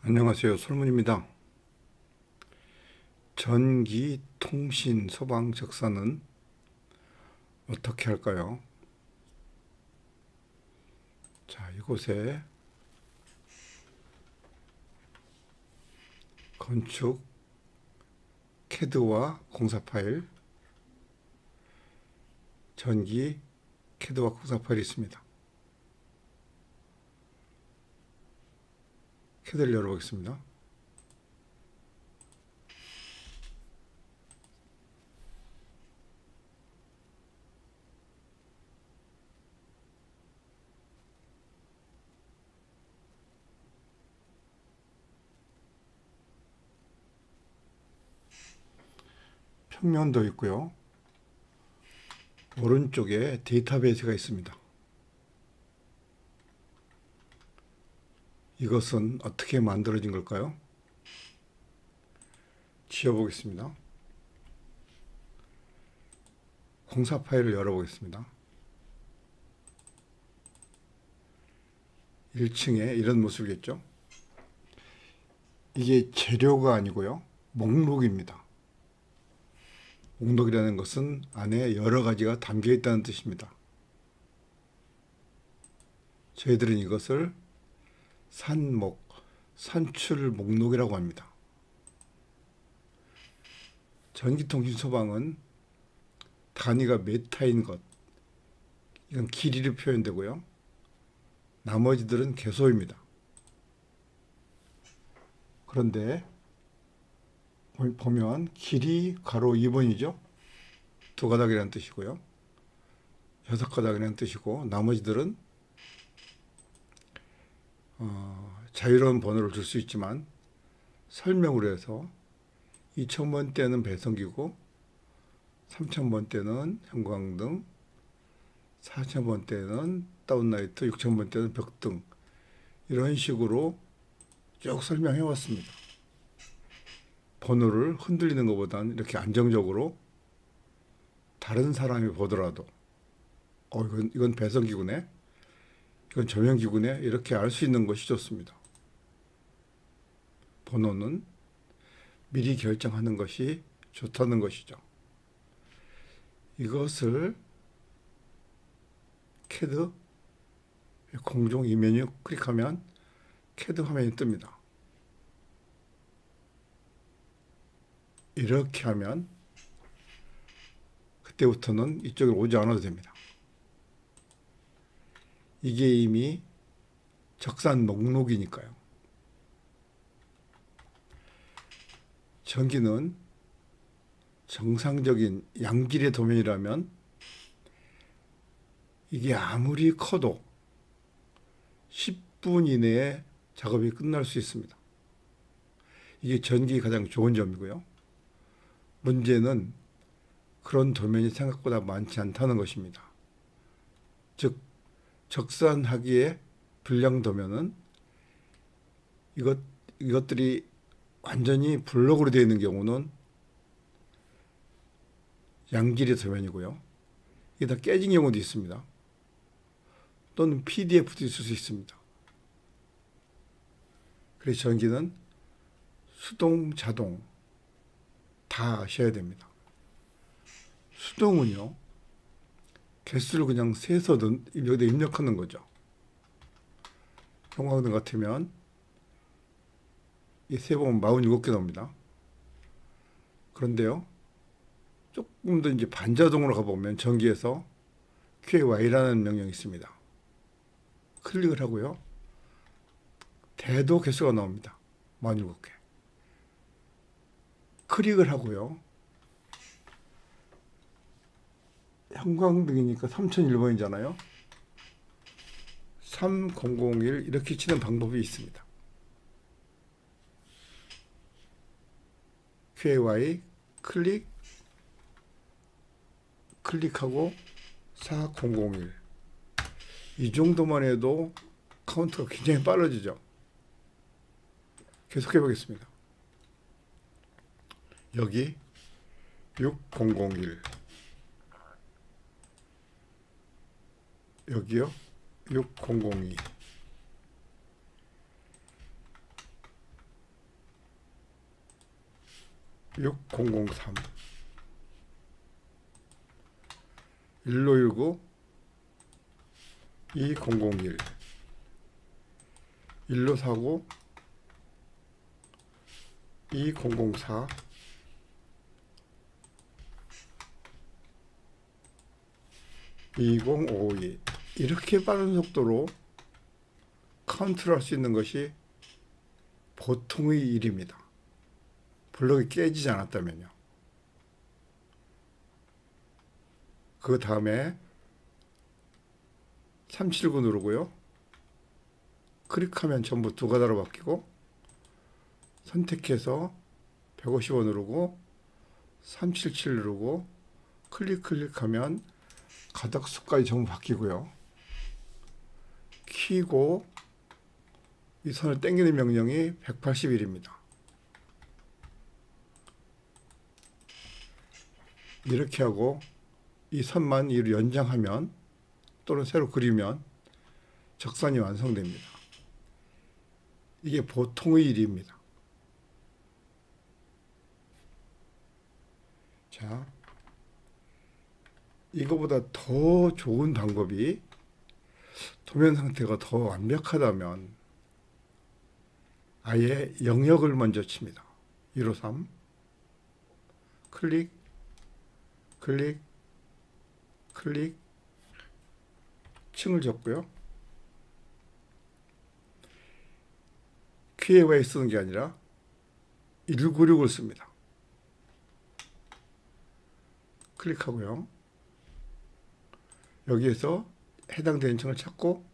안녕하세요. 솔문입니다. 전기통신 소방 적사는 어떻게 할까요? 자, 이곳에 건축 캐드와 공사 파일, 전기 캐드와 공사 파일이 있습니다. 캐드를 열어보겠습니다. 평면도 있고요. 오른쪽에 데이터베이스가 있습니다. 이것은 어떻게 만들어진 걸까요? 지워보겠습니다. 공사 파일을 열어보겠습니다. 1층에 이런 모습이겠죠? 이게 재료가 아니고요. 목록입니다. 목록이라는 것은 안에 여러 가지가 담겨 있다는 뜻입니다. 저희들은 이것을 산목, 산출 목록이라고 합니다. 전기통신 소방은 단위가 메타인 것, 이건 길이로 표현되고요. 나머지들은 개소입니다. 그런데 보면 길이 가로 2번이죠. 두 가닥이라는 뜻이고요. 6가닥이라는 뜻이고 나머지들은 자유로운 번호를 줄 수 있지만 설명으로 해서 2000번대는 배선기고 3000번대는 형광등, 4000번대는 다운라이트, 6000번대는 벽등, 이런 식으로 쭉 설명해 왔습니다. 번호를 흔들리는 것보다는 이렇게 안정적으로 다른 사람이 보더라도 이건 배선기구네, 이건 조명기구네, 이렇게 알 수 있는 것이 좋습니다. 번호는 미리 결정하는 것이 좋다는 것이죠. 이것을 캐드 공중 이 메뉴 클릭하면 캐드 화면이 뜹니다. 이렇게 하면 그때부터는 이쪽으로 오지 않아도 됩니다. 이게 이미 적산 목록이니까요. 전기는 정상적인 양질의 도면이라면 이게 아무리 커도 10분 이내에 작업이 끝날 수 있습니다. 이게 전기의 가장 좋은 점이고요. 문제는 그런 도면이 생각보다 많지 않다는 것입니다. 즉, 적산하기에 불량 도면은 이것들이 완전히 블록으로 되어 있는 경우는 양질의 도면이고요. 이게 다 깨진 경우도 있습니다. 또는 PDF도 있을 수 있습니다. 그래서 전기는 수동, 자동 다 아셔야 됩니다. 수동은요, 개수를 그냥 세서 여기다 입력하는 거죠. 형광등 같으면 이 세보면 47개 나옵니다. 그런데요, 조금 더 이제 반자동으로 가보면 전기에서 QAY라는 명령이 있습니다. 클릭을 하고요. 대도 개수가 나옵니다. 47개. 클릭을 하고요. 형광등이니까 3001번이잖아요. 3001 이렇게 치는 방법이 있습니다. QAY 클릭하고 4001. 이 정도만 해도 카운트가 굉장히 빨라지죠. 계속해 보겠습니다. 여기 6001, 여기요 6002, 6003 1519 2001 1549 2004 2052 이렇게 빠른 속도로 카운트를 할 수 있는 것이 보통의 일입니다. 블록이 깨지지 않았다면요. 그 다음에 379 누르고요. 클릭하면 전부 두 가닥으로 바뀌고 선택해서 155 누르고 377 누르고 클릭하면 가닥 수까지 전부 바뀌고요. 키고 이 선을 당기는 명령이 181입니다. 이렇게 하고 이 선만 위로 연장하면 또는 새로 그리면 적선이 완성됩니다. 이게 보통의 일입니다. 자, 이거보다 더 좋은 방법이 도면 상태가 더 완벽하다면 아예 영역을 먼저 칩니다. 153 클릭 클릭 클릭 층을 접고요. QAY 쓰는 게 아니라 196을 씁니다. 클릭하고요. 여기에서 해당되는 층을 찾고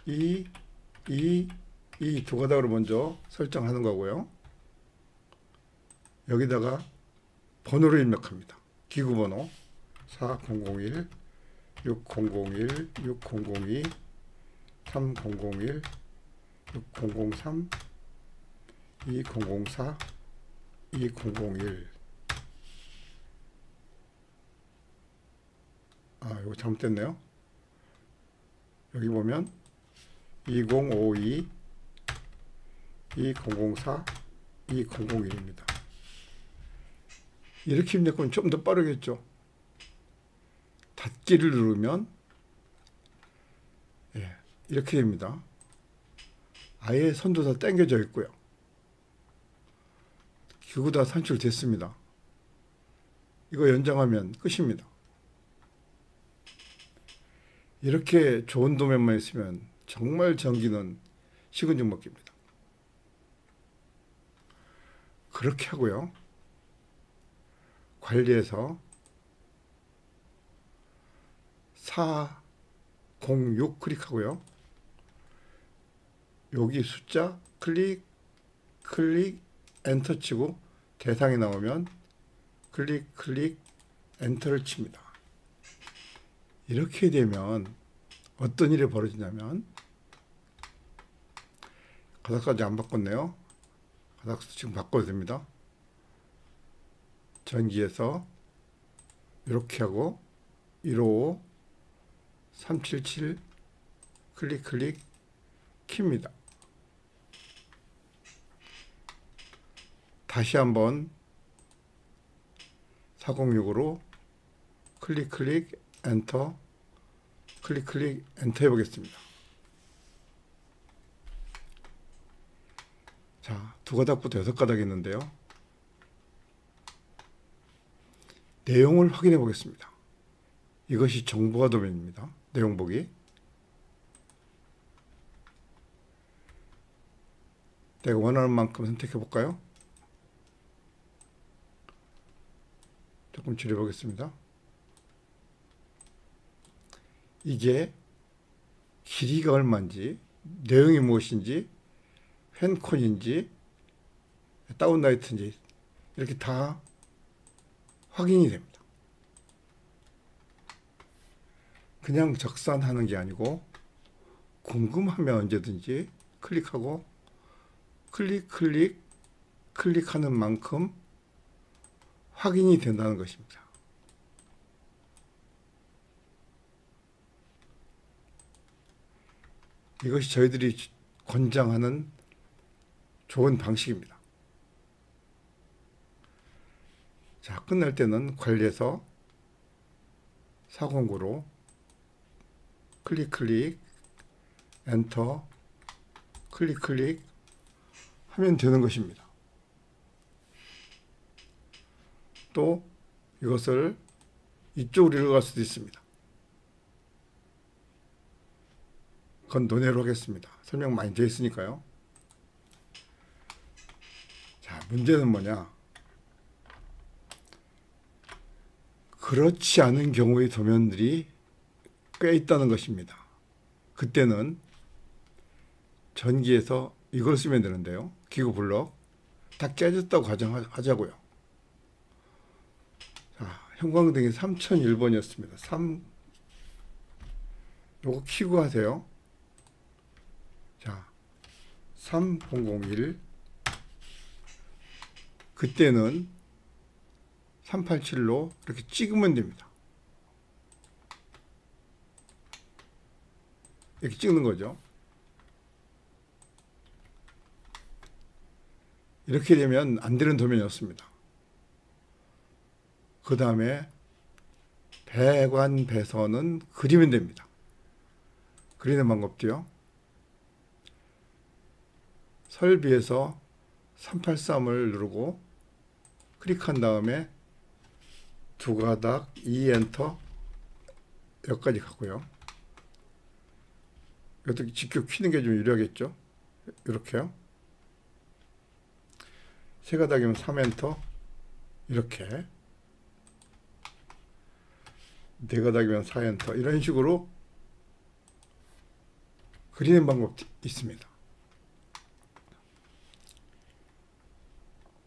이 두 가닥으로 먼저 설정하는 거고요. 여기다가 번호를 입력합니다. 기구번호 4001 6001 6002 3001 6003 2004 2001 이거 잘못됐네요. 여기 보면 2052 2004 2001입니다. 이렇게 입력하면 좀 더 빠르겠죠. 닫기를 누르면 이렇게 됩니다. 아예 선도 다 당겨져 있고요. 기구 다 산출됐습니다. 이거 연장하면 끝입니다. 이렇게 좋은 도면만 있으면 정말 전기는 식은 죽 먹기입니다. 그렇게 하고요. 관리해서 406 클릭하고요. 여기 숫자 클릭 엔터 치고 대상이 나오면 클릭 엔터를 칩니다. 이렇게 되면 어떤 일이 벌어지냐면 가닥까지 안 바꿨네요. 가닥 지금 바꿔도 됩니다. 전기에서 이렇게 하고 155 377 클릭 킵니다. 다시 한번 406으로 클릭 엔터 클릭 엔터 해보겠습니다. 자, 두 가닥부터 6가닥이 있는데요. 내용을 확인해 보겠습니다. 이것이 정보화 도면입니다. 내용 보기. 내가 원하는 만큼 선택해 볼까요? 조금 줄여 보겠습니다. 이게 길이가 얼마인지, 내용이 무엇인지, 펜콘인지, 다운라이트인지 이렇게 다 확인이 됩니다. 그냥 적산하는 게 아니고 궁금하면 언제든지 클릭하고 클릭하는 만큼 확인이 된다는 것입니다. 이것이 저희들이 권장하는 좋은 방식입니다. 자, 끝날 때는 관리해서 409로 클릭, 엔터, 클릭 하면 되는 것입니다. 또 이것을 이쪽으로 읽어갈 수도 있습니다. 그건 논의로 하겠습니다. 설명 많이 되어 있으니까요. 자, 문제는 뭐냐? 그렇지 않은 경우의 도면들이 꽤 있다는 것입니다. 그때는 전기에서 이걸 쓰면 되는데요. 기구 블럭 다 깨졌다고 가정하자고요. 자, 형광등이 3001번이었습니다. 3 요거 키고 하세요. 자, 3001 그때는 387로 이렇게 찍으면 됩니다. 이렇게 찍는 거죠. 이렇게 되면 안 되는 도면이었습니다. 그 다음에 배관 배선은 그리면 됩니다. 그리는 방법도요. 설비에서 383을 누르고 클릭한 다음에 두 가닥 2 엔터 여기까지 가고요. 이것도 직접 켜는 게 좀 유리하겠죠. 이렇게요. 세 가닥이면 3 엔터 이렇게 네 가닥이면 4 엔터 이런 식으로 그리는 방법이 있습니다.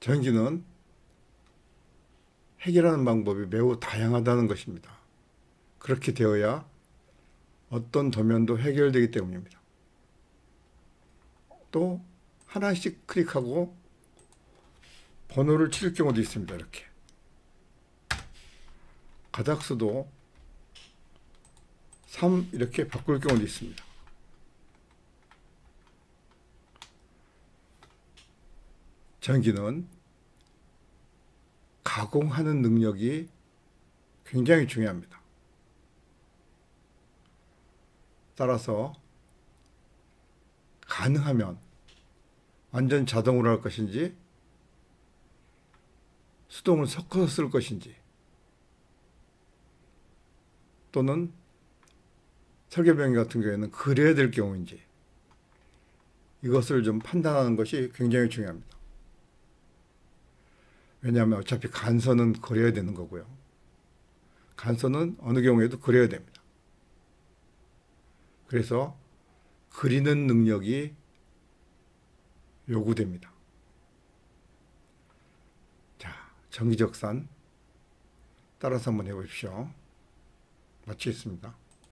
전기는 해결하는 방법이 매우 다양하다는 것입니다. 그렇게 되어야 어떤 도면도 해결되기 때문입니다. 또 하나씩 클릭하고 번호를 칠 경우도 있습니다. 이렇게 가닥수도 3 이렇게 바꿀 경우도 있습니다. 전기는 가공하는 능력이 굉장히 중요합니다. 따라서 가능하면 완전 자동으로 할 것인지 수동을 섞어서 쓸 것인지 또는 설계병 같은 경우에는 그려야 될 경우인지 이것을 좀 판단하는 것이 굉장히 중요합니다. 왜냐하면 어차피 간선은 그려야 되는 거고요. 간선은 어느 경우에도 그려야 됩니다. 그래서 그리는 능력이 요구됩니다. 자, 전기적산 따라서 한번 해보십시오. 마치겠습니다.